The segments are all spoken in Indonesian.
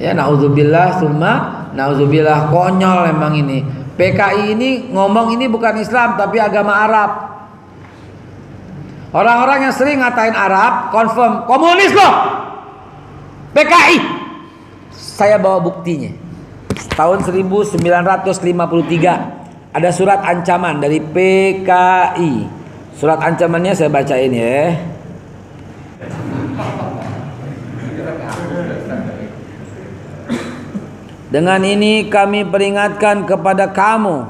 Ya, naudzubillah, summa naudzubillah, konyol emang ini. PKI ini ngomong ini bukan Islam tapi agama Arab. Orang-orang yang sering ngatain Arab confirm komunis loh. PKI. Saya bawa buktinya. Tahun 1953 ada surat ancaman dari PKI. Surat ancamannya saya bacain ya. Dengan ini kami peringatkan kepada kamu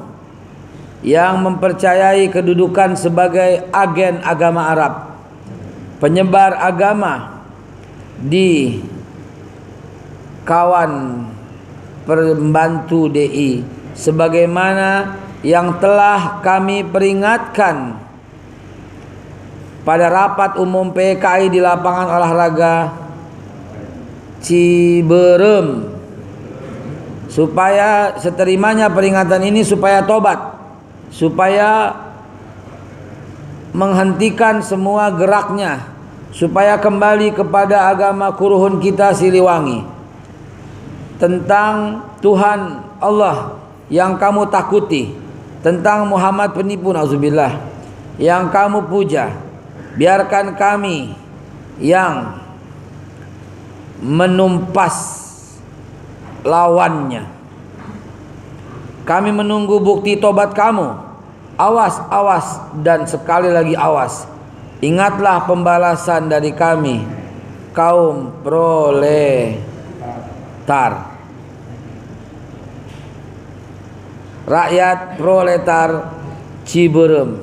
yang mempercayai kedudukan sebagai agen agama Arab, penyebar agama di kawan pembantu DI, sebagaimana yang telah kami peringatkan pada rapat umum PKI di lapangan olahraga Ciberem, supaya seterimanya peringatan ini supaya tobat, supaya menghentikan semua geraknya, supaya kembali kepada agama kuruhun kita Siliwangi, tentang Tuhan Allah yang kamu takuti, tentang Muhammad penipu nauzubillah yang kamu puja. Biarkan kami yang menumpas lawannya. Kami menunggu bukti tobat kamu. Awas, awas, dan sekali lagi awas. Ingatlah pembalasan dari kami, kaum proletar. Rakyat proletar Ciberem.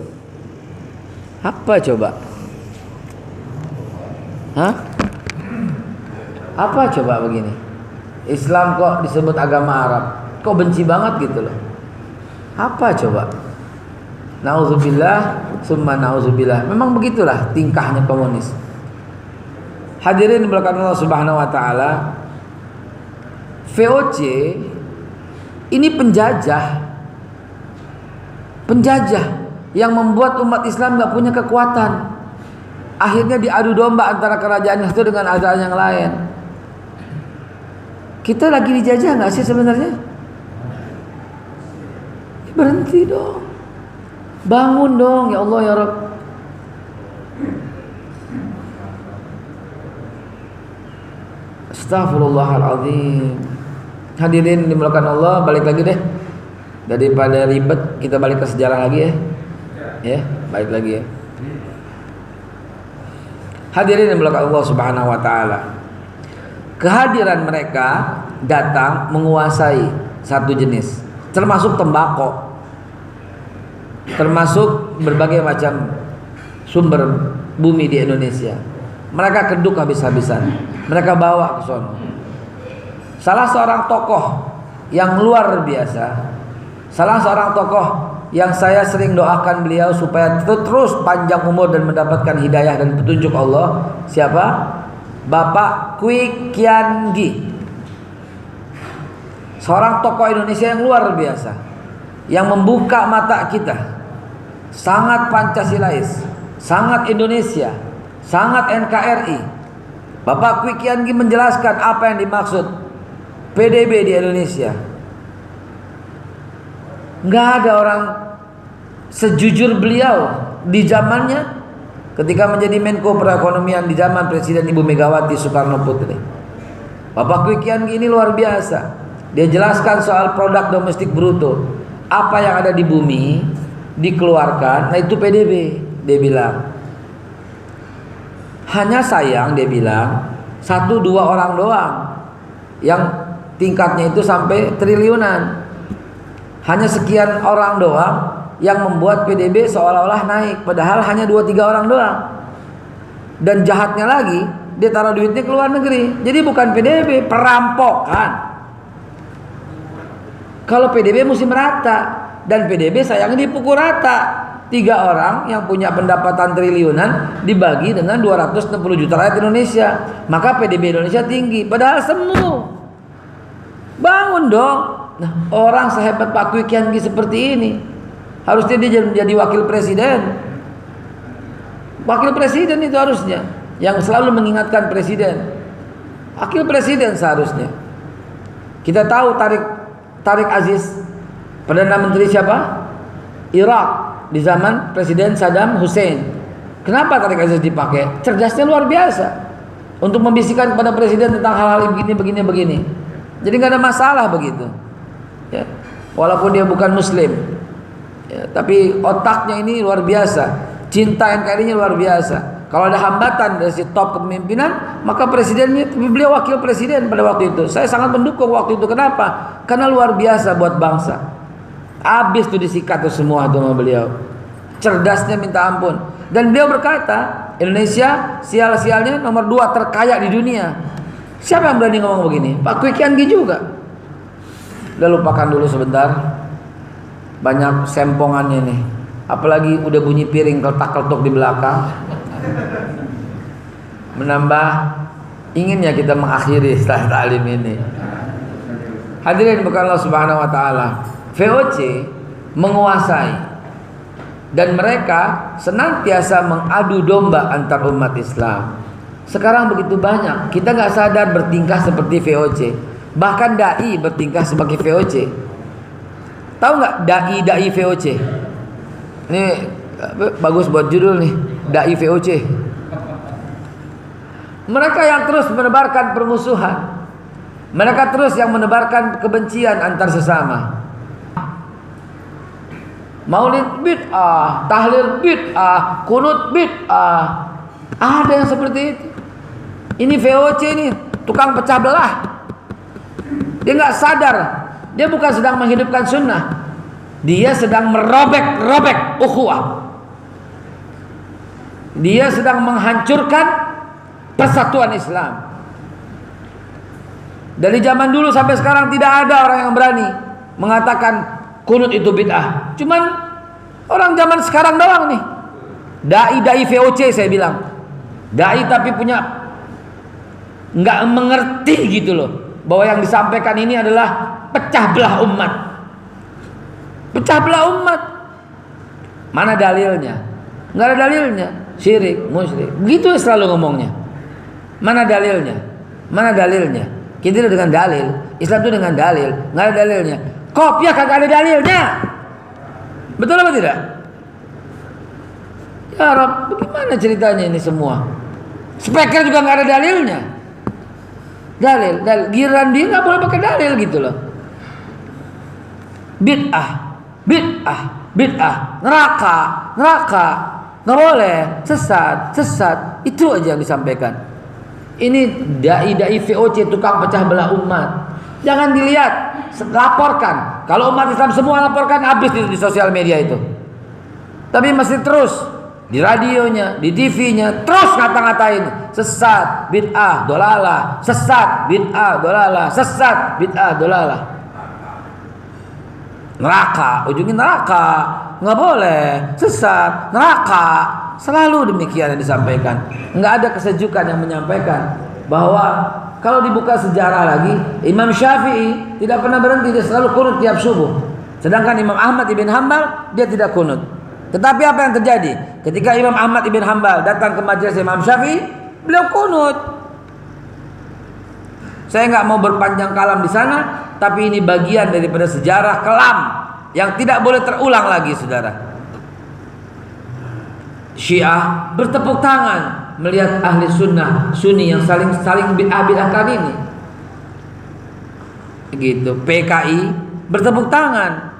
Apa coba? Hah? Apa coba begini? Islam kok disebut agama Arab, kok benci banget gitu loh. Apa coba? Nauzubillah, summa nauzubillah. Memang begitulah tingkahnya komunis. Hadirin berkat Allah Subhanahu wa taala. VOC ini penjajah yang membuat umat Islam gak punya kekuatan. Akhirnya diadu domba antara kerajaan satu dengan kerajaan yang lain. Kita lagi dijajah nggak sih sebenarnya? Berhenti dong, bangun dong, ya Allah ya Rabb. Astaghfirullahaladzim. Hadirin dimulakan Allah, balik lagi deh. Daripada ribet, kita balik ke sejarah lagi ya. Ya, balik lagi ya. Hadirin dimulakan Allah Subhanahu wa taala. Kehadiran mereka datang menguasai satu jenis, termasuk tembakau, termasuk berbagai macam sumber bumi di Indonesia. Mereka keduk habis-habisan, mereka bawa ke sono. Salah seorang tokoh yang luar biasa, salah seorang tokoh yang saya sering doakan beliau supaya terus panjang umur dan mendapatkan hidayah dan petunjuk Allah. Siapa? Bapak Kwi Kian Gi, seorang tokoh Indonesia yang luar biasa, yang membuka mata kita, sangat Pancasilais, sangat Indonesia, sangat NKRI. Bapak Kwi Kian Gi menjelaskan apa yang dimaksud PDB di Indonesia. Nggak ada orang sejujur beliau di zamannya, ketika menjadi Menko Perekonomian di zaman Presiden Ibu Megawati Soekarno Putri. Bapak Kwi Kian Gi ini luar biasa. Dia jelaskan soal produk domestik bruto. Apa yang ada di bumi dikeluarkan, nah itu PDB. Dia bilang. Hanya sayang, dia bilang, 1-2 orang doang yang tingkatnya itu sampai triliunan. Hanya sekian orang doang yang membuat PDB seolah-olah naik, padahal hanya 2-3 orang doang. Dan jahatnya lagi, dia taruh duitnya ke luar negeri. Jadi bukan PDB, perampokan. Kalau PDB mesti merata, dan PDB sayangnya dipukul rata. 3 orang yang punya pendapatan triliunan dibagi dengan 260 juta rakyat Indonesia, maka PDB Indonesia tinggi, padahal semu. Bangun dong. Nah, orang sehebat Pak Kwi Kian Gi seperti ini, harusnya dia menjadi wakil presiden. Wakil presiden itu harusnya yang selalu mengingatkan presiden. Wakil presiden seharusnya. Kita tahu Tariq Aziz, Perdana Menteri siapa? Irak di zaman Presiden Saddam Hussein. Kenapa Tariq Aziz dipakai? Cerdasnya luar biasa untuk membisikkan kepada presiden tentang hal-hal begini. Jadi nggak ada masalah begitu. Ya. Walaupun dia bukan Muslim, ya, tapi otaknya ini luar biasa. Cinta NKRI-nya luar biasa. Kalau ada hambatan dari si top kepemimpinan, maka presidennya, beliau wakil presiden pada waktu itu. Saya sangat mendukung waktu itu. Kenapa? Karena luar biasa buat bangsa. Habis tuh disikat tuh semua tuh sama beliau. Cerdasnya minta ampun. Dan beliau berkata, Indonesia sial-sialnya nomor 2 terkaya di dunia. Siapa yang berani ngomong begini? Pak Kwi Kian Gi juga. Udah lupakan dulu sebentar. Banyak sempongannya nih. Apalagi udah bunyi piring keletak-keletuk di belakang. Menambah inginnya kita mengakhiri setelah ta'lim ini. Hadirin bukan Allah Subhanahu wa taala. VOC menguasai dan mereka senantiasa mengadu domba antar umat Islam. Sekarang begitu banyak, kita nggak sadar bertingkah seperti VOC. Bahkan dai bertingkah sebagai VOC. Tahu nggak dai VOC? Ini bagus buat judul nih, dai VOC. Mereka yang terus menebarkan permusuhan. Mereka terus yang menebarkan kebencian antar sesama. Maulid bid'ah, tahlil bid'ah, kunut bid'ah. Ada yang seperti itu. Ini VOC ini, tukang pecah belah. Dia nggak sadar, dia bukan sedang menghidupkan sunnah. Dia sedang merobek ukhuwah. Dia sedang menghancurkan persatuan Islam. Dari zaman dulu sampai sekarang tidak ada orang yang berani mengatakan kunut itu bid'ah. Cuman orang zaman sekarang doang nih. Dai VOC saya bilang. Dai tapi punya nggak mengerti gitu loh, bahwa yang disampaikan ini adalah pecah belah umat. Pecah belah umat. Mana dalilnya? Nggak ada dalilnya. Syirik, musyrik. Begitu selalu ngomongnya. Mana dalilnya? Mana dalilnya? Kita itu dengan dalil. Islam itu dengan dalil. Nggak ada dalilnya. Kopiah kagak ada dalilnya. Betul apa tidak? Ya Rob, bagaimana ceritanya ini semua? Speaker juga nggak ada dalilnya. Dalil. Giliran dia nggak boleh pakai dalil gitu loh. Bid'ah, neraka, nggak boleh, sesat, itu aja yang disampaikan. Ini dai VOC, tukang pecah belah umat. Jangan dilihat, laporkan. Kalau umat Islam semua laporkan, habis di sosial media itu. Tapi masih terus di radionya, di TV-nya, terus ngata-ngatain sesat, bid'ah, dolalah, sesat, bid'ah, dolalah, sesat, bid'ah, dolalah. Neraka, ujungnya neraka, nggak boleh, sesat, neraka. Selalu demikian yang disampaikan. Nggak ada kesejukan yang menyampaikan bahwa kalau dibuka sejarah lagi, Imam Syafi'i tidak pernah berhenti, dia selalu kunut tiap subuh. Sedangkan Imam Ahmad ibn Hanbal dia tidak kunut. Tetapi apa yang terjadi? Ketika Imam Ahmad ibn Hanbal datang ke majelis Imam Syafi'i, beliau kunut. Saya nggak mau berpanjang kalam di sana, tapi ini bagian daripada sejarah kelam yang tidak boleh terulang lagi, saudara. Syiah bertepuk tangan melihat ahli sunnah sunni yang saling bid'ah-bid'ahkan ini. Gitu. PKI bertepuk tangan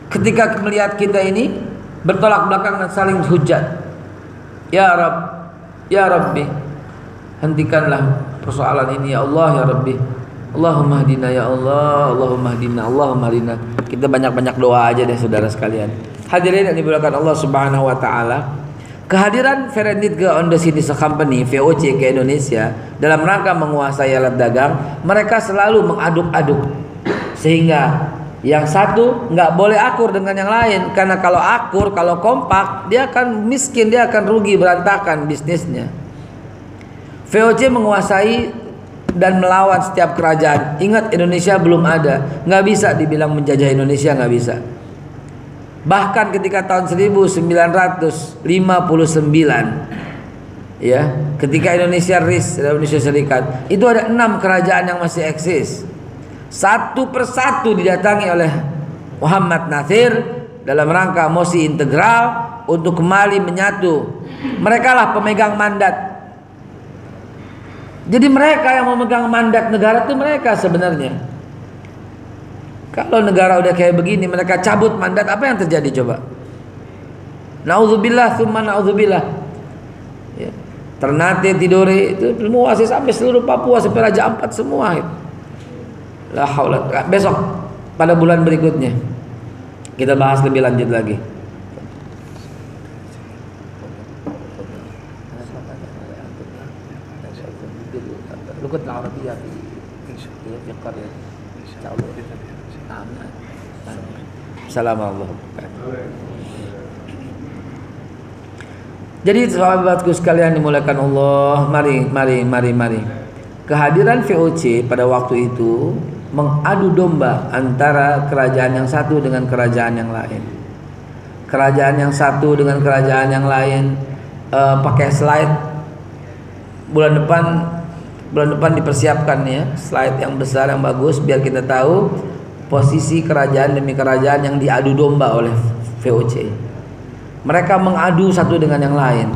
ketika melihat kita ini bertolak belakang dan saling hujat. Ya Rabb, ya Rabbi, hentikanlah persoalan ini ya Allah, ya Rabbi. Allahumma hadina ya Allah, Allahumma hadina, Allahumma hadina. Kita banyak-banyak doa aja deh saudara sekalian. Hadirin yang dimuliakan Allah Subhanahu wa taala, kehadiran Verenigde Ondesinische Company VOC ke Indonesia dalam rangka menguasai alat dagang, mereka selalu mengaduk-aduk sehingga yang satu nggak boleh akur dengan yang lain, karena kalau akur, kalau kompak, dia akan miskin, dia akan rugi, berantakan bisnisnya. VOC menguasai dan melawan setiap kerajaan. Ingat, Indonesia belum ada, nggak bisa dibilang menjajah Indonesia, nggak bisa. Bahkan ketika tahun 1959 Ya, ketika Indonesia RIS, Indonesia Serikat, itu ada 6 kerajaan yang masih eksis. Satu persatu didatangi oleh Muhammad Nasir dalam rangka mosi integral untuk kembali menyatu. Mereka lah pemegang mandat. Jadi mereka yang memegang mandat negara itu mereka sebenarnya. Kalau negara udah kayak begini, mereka cabut mandat, apa yang terjadi coba? Nauzubillah tsumma nauzubillah. Ya. Ternate, Tidore itu semua sampai seluruh Papua sampai Raja Ampat semua. La haula. Besok pada bulan berikutnya kita bahas lebih lanjut lagi. Lugat al-Arabiyah fi qaryah. Assalamualaikum. Jadi sahabatku sekalian dimuliakan Allah, mari. Kehadiran VOC pada waktu itu mengadu domba antara kerajaan yang satu dengan kerajaan yang lain. Kerajaan yang satu dengan kerajaan yang lain pakai slide bulan depan dipersiapkan ya, slide yang besar yang bagus biar kita tahu posisi kerajaan demi kerajaan yang diadu domba oleh VOC. Mereka mengadu satu dengan yang lain.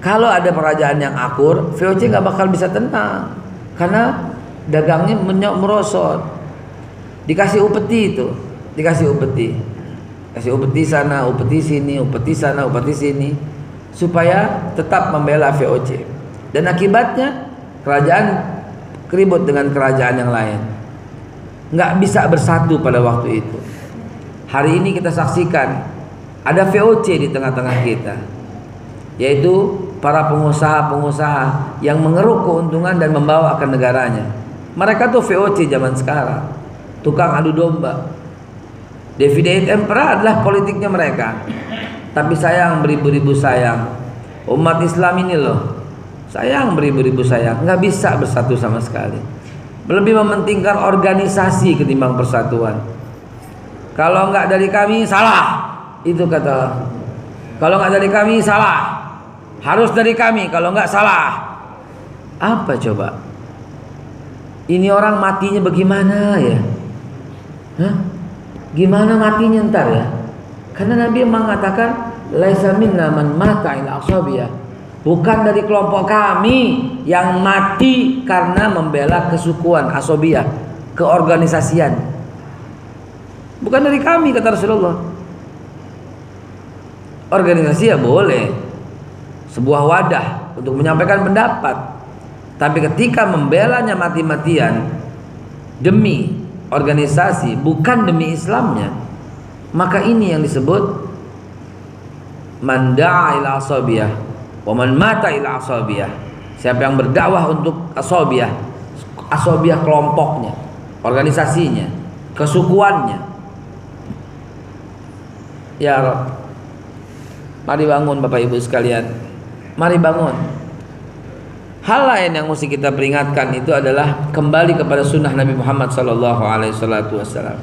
Kalau ada kerajaan yang akur, VOC nggak bakal bisa tenang karena dagangnya merosot. Dikasih upeti itu, kasih upeti sana, upeti sini, upeti sana, upeti sini, supaya tetap membela VOC. Dan akibatnya kerajaan keribut dengan kerajaan yang lain, nggak bisa bersatu pada waktu itu. Hari ini kita saksikan ada VOC di tengah-tengah kita, yaitu para pengusaha-pengusaha yang mengeruk keuntungan dan membawa ke negaranya. Mereka tuh VOC zaman sekarang, tukang adu domba. Divide et impera adalah politiknya mereka. Tapi sayang, beribu-ribu sayang, umat Islam ini loh, sayang beribu-ribu sayang, nggak bisa bersatu sama sekali. Lebih mementingkan organisasi ketimbang persatuan. Kalau nggak dari kami salah. Itu kata, kalau nggak dari kami salah, harus dari kami, kalau nggak salah. Apa coba? Ini orang matinya bagaimana ya? Hah? Gimana matinya ntar ya? Karena Nabi mengatakan laisa minna man mata ila ashabiyah. Bukan dari kelompok kami yang mati karena membela kesukuan, asobiyah, keorganisasian. Bukan dari kami, kata Rasulullah. Organisasi ya boleh, sebuah wadah untuk menyampaikan pendapat. Tapi ketika membelanya mati-matian demi organisasi, bukan demi Islamnya, maka ini yang disebut man da'a ila asabiyah wa man mata ila asabiyah. Siapa yang berdakwah untuk asabiyah, asabiyah kelompoknya, organisasinya, kesukuannya. Ya Rabb, mari bangun Bapak Ibu sekalian, mari bangun. Hal lain yang mesti kita peringatkan itu adalah kembali kepada sunnah Nabi Muhammad SAW.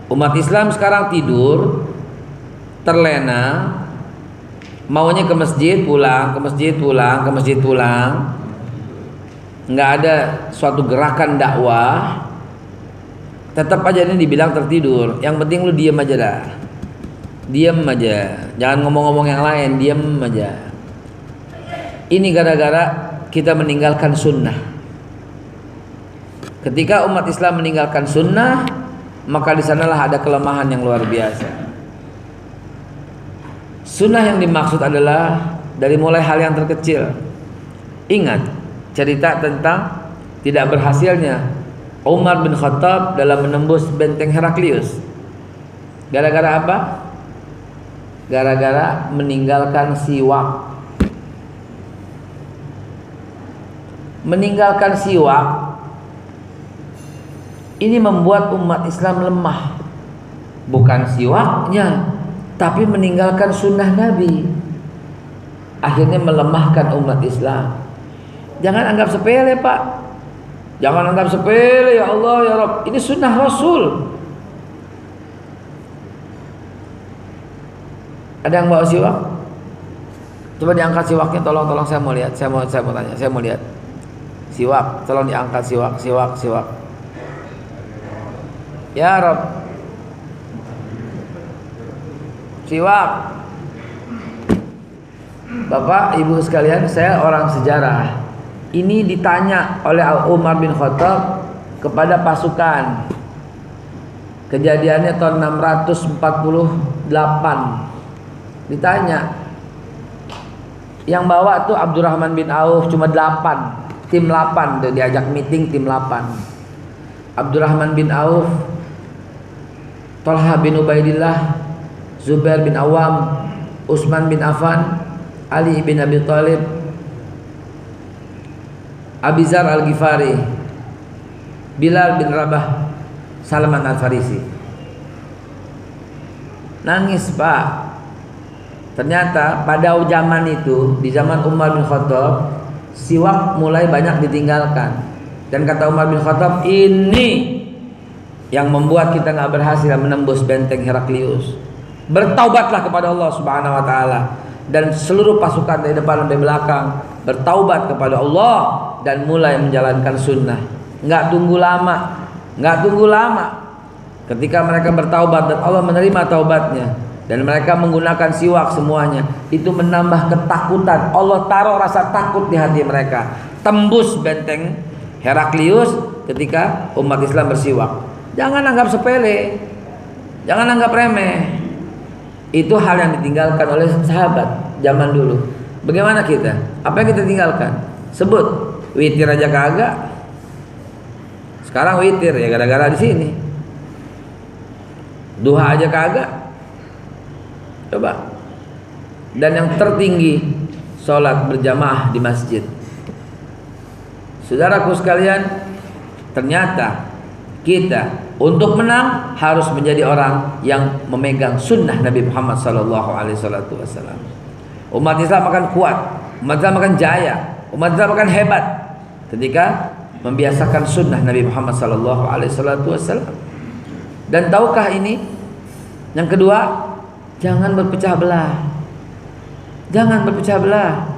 Umat Islam sekarang tidur, terlena, maunya ke masjid pulang, ke masjid pulang, ke masjid pulang. Nggak ada suatu gerakan dakwah. Tetap aja ini dibilang tertidur. Yang penting lu diem aja dah. Diam aja, jangan ngomong-ngomong yang lain, diam aja. Ini gara-gara kita meninggalkan sunnah. Ketika umat Islam meninggalkan sunnah, maka di sanalah ada kelemahan yang luar biasa. Sunnah yang dimaksud adalah dari mulai hal yang terkecil. Ingat cerita tentang tidak berhasilnya Umar bin Khattab dalam menembus benteng Heraklius. Gara-gara apa? Gara-gara meninggalkan siwak. Meninggalkan siwak ini membuat umat Islam lemah. Bukan siwaknya, tapi meninggalkan sunnah Nabi. Akhirnya melemahkan umat Islam. Jangan anggap sepele Pak. Jangan anggap sepele, ya Allah ya Rabb. Ini sunnah Rasul. Ada yang bawa siwak? Coba diangkat siwaknya, tolong saya mau lihat, saya mau tanya, saya mau lihat. Siwak, tolong diangkat siwak. Ya Rob. Siwak. Bapak, Ibu sekalian, saya orang sejarah. Ini ditanya oleh Umar bin Khattab kepada pasukan. Kejadiannya tahun 648. Ditanya. Yang bawa tuh Abdurrahman bin Auf, cuma 8. Tim 8 tuh diajak meeting tim 8. Abdurrahman bin Auf, Talha bin Ubaidillah, Zubair bin Awam, Utsman bin Affan, Ali bin Abi Thalib, Abi Dzar Al-Ghifari, Bilal bin Rabah, Salman Al-Farisi. Nangis Pak. Ternyata pada zaman itu, di zaman Umar bin Khattab, siwak mulai banyak ditinggalkan. Dan kata Umar bin Khattab, ini yang membuat kita nggak berhasil menembus benteng Heraklius. Bertaubatlah kepada Allah Subhanahu Wa Taala, dan seluruh pasukan dari depan dan dari belakang bertaubat kepada Allah dan mulai menjalankan sunnah. Nggak tunggu lama. Ketika mereka bertaubat dan Allah menerima taubatnya, dan mereka menggunakan siwak semuanya, itu menambah ketakutan. Allah taruh rasa takut di hati mereka. Tembus benteng Heraklius ketika umat Islam bersiwak. Jangan anggap sepele, jangan anggap remeh. Itu hal yang ditinggalkan oleh sahabat zaman dulu. Bagaimana kita? Apa yang kita tinggalkan? Sebut. Witir aja kagak. Sekarang witir ya gara-gara di sini. Duha aja kagak. Coba. Dan yang tertinggi, sholat berjamaah di masjid. Saudaraku sekalian, ternyata kita untuk menang harus menjadi orang yang memegang sunnah Nabi Muhammad SAW. Umat Islam akan kuat, umat Islam akan jaya, umat Islam akan hebat ketika membiasakan sunnah Nabi Muhammad SAW. Dan tahukah ini? Yang kedua, jangan berpecah belah. Jangan berpecah belah.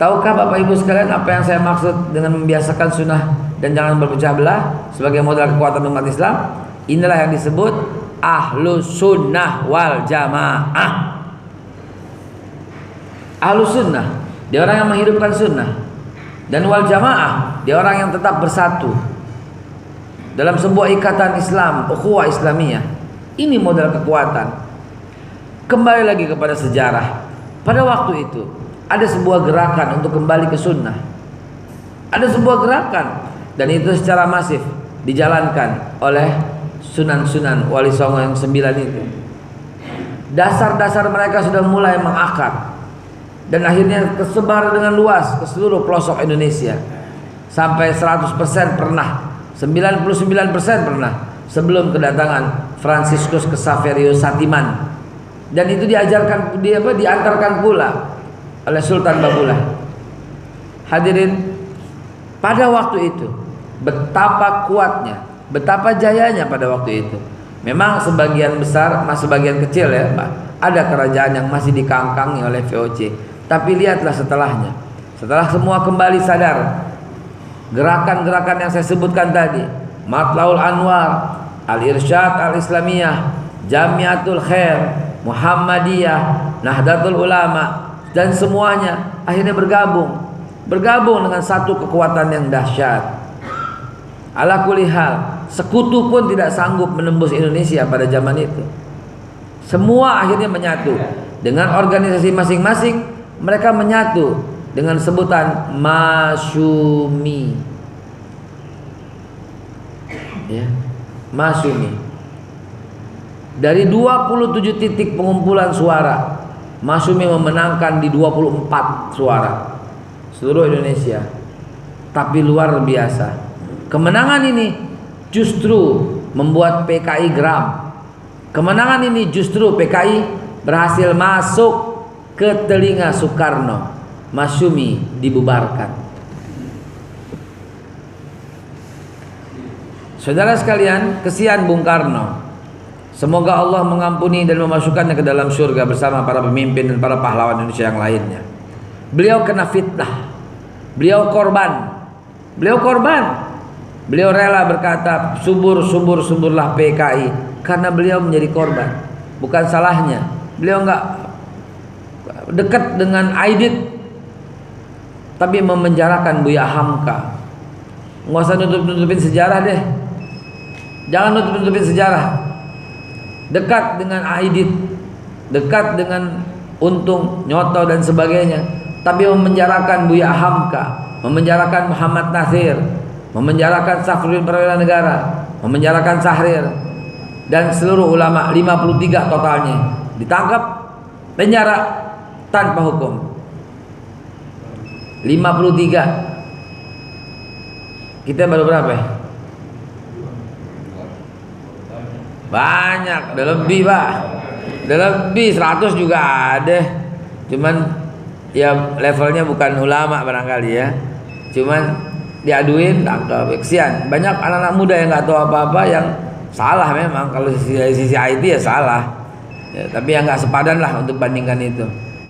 Tahukah Bapak Ibu sekalian apa yang saya maksud dengan membiasakan sunnah dan jangan berpecah belah sebagai modal kekuatan umat Islam? Inilah yang disebut Ahlus Sunnah wal Jamaah. Ahlus Sunnah, dia orang yang menghidupkan sunnah. Dan wal Jamaah, dia orang yang tetap bersatu dalam sebuah ikatan Islam, ukhuwah Islamiyah. Ini modal kekuatan. Kembali lagi kepada sejarah. Pada waktu itu ada sebuah gerakan untuk kembali ke sunnah. Ada sebuah gerakan, dan itu secara masif dijalankan oleh sunan-sunan Wali Songo yang 9 itu. Dasar-dasar mereka sudah mulai mengakar dan akhirnya tersebar dengan luas ke seluruh pelosok Indonesia. Sampai 100% pernah, 99% pernah sebelum kedatangan Fransiskus Xaverius Satiman. Dan itu diantarkan pula oleh Sultan Babulah. Hadirin, pada waktu itu betapa kuatnya, betapa jayanya pada waktu itu. Memang sebagian besar, sebagian kecil ya, ada kerajaan yang masih dikangkangi oleh VOC. Tapi lihatlah setelahnya. Setelah semua kembali sadar, gerakan-gerakan yang saya sebutkan tadi, Matlaul Anwar, Al-Irsyad Al-Islamiyah, Jamiatul Khair, Muhammadiyah, Nahdlatul Ulama, dan semuanya akhirnya bergabung dengan satu kekuatan yang dahsyat. Ala kulli hal, sekutu pun tidak sanggup menembus Indonesia pada zaman itu. Semua akhirnya menyatu dengan organisasi masing-masing. Mereka menyatu dengan sebutan Masyumi. Ya, Masyumi. Dari 27 titik pengumpulan suara, Masyumi memenangkan di 24 suara seluruh Indonesia. Tapi luar biasa, kemenangan ini justru membuat PKI geram. Kemenangan ini justru PKI berhasil masuk ke telinga Soekarno. Masyumi dibubarkan. Saudara sekalian, kesian Bung Karno. Semoga Allah mengampuni dan memasukkannya ke dalam surga bersama para pemimpin dan para pahlawan Indonesia yang lainnya. Beliau kena fitnah. Beliau korban. Beliau rela berkata subur-suburlah PKI karena beliau menjadi korban. Bukan salahnya. Beliau enggak dekat dengan Aidit tapi memenjarakan Buya Hamka. Nggak usah nutup-nutupin sejarah deh. Jangan nutup-nutupin sejarah. Dekat dengan Aidit, dekat dengan Untung, Nyoto dan sebagainya, tapi memenjarakan Buya Hamka, memenjarakan Muhammad Nasir, memenjarakan Safruddin Perwira Negara, memenjarakan Sahrir dan seluruh ulama 53 totalnya ditangkap, penjara tanpa hukum. 53. Kita baru berapa ya? Banyak, udah lebih Pak. Udah lebih 100 juga ada. Cuman ya levelnya bukan ulama barangkali ya. Cuman diaduin tangkap. Kesian, banyak anak-anak muda yang nggak tahu apa-apa yang salah memang. Kalau sisi IT ya salah ya, tapi yang nggak sepadan lah untuk bandingkan itu.